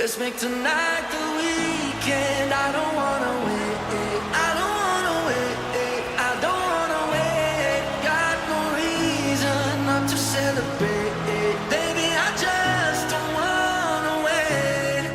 Let's make tonight the weekend. I don't wanna wait. I don't wanna wait. I don't wanna wait. Got no reason not to celebrate. Baby, I just don't wanna wait.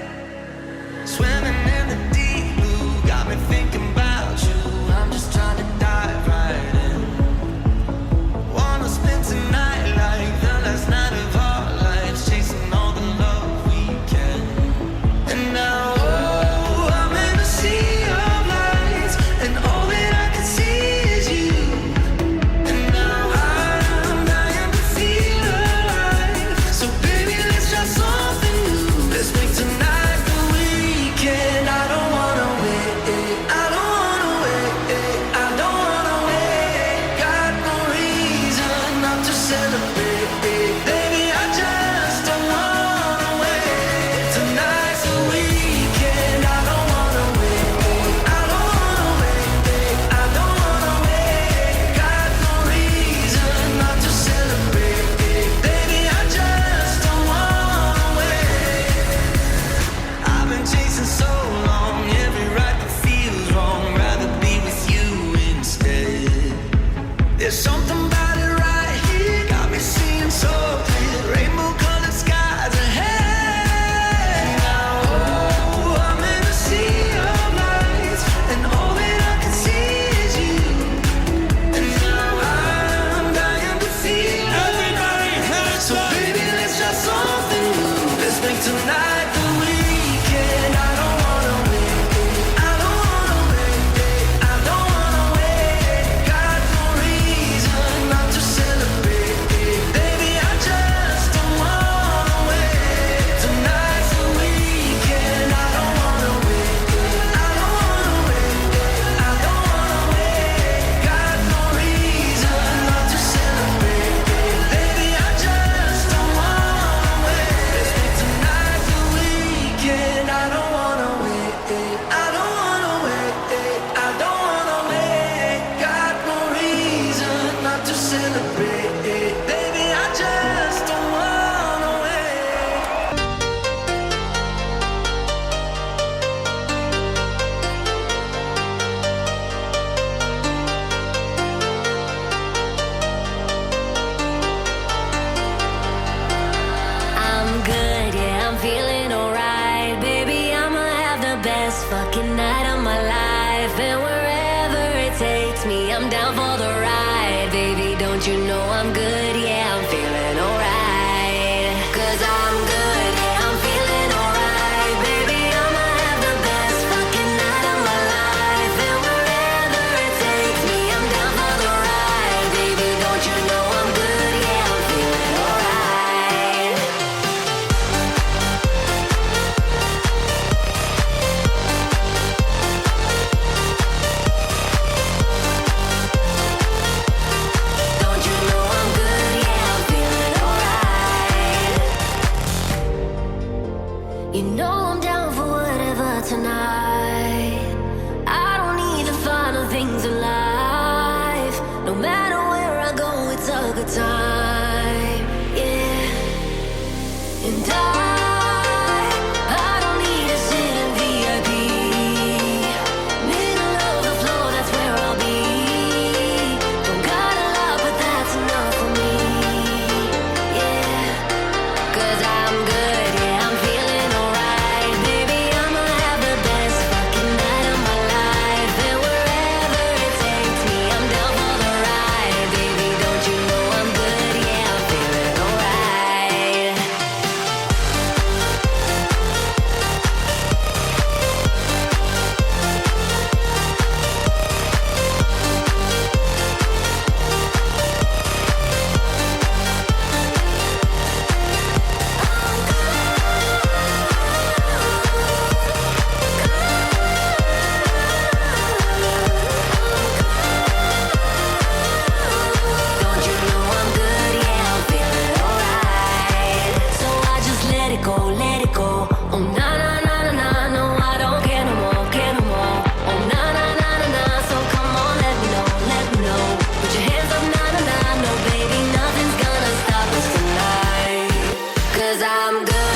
You know I'm down for whatever tonight. I don't need the final things in life. No matter where I go, it's a good time. Yeah. And I don't need to sit in VIP. Middle of the floor, that's where I'll be. Don't got a lot, but that's enough for me. Yeah. 'Cause I'm good, yeah, I'm feeling alright. Baby, I'ma have the best fucking night of my life. And wherever it takes me, I'm down for the ride. Baby, don't you know I'm good, yeah, I'm feeling alright. Don't you know I'm good, yeah, I'm feeling alright. So I just let it go, let it go. Oh na na na na na, no I don't care no more, care no more. Oh na na na na na, so come on, let me know, let me know. Put your hands up, na na na, no baby, nothing's gonna stop us tonight. 'Cause I'm good.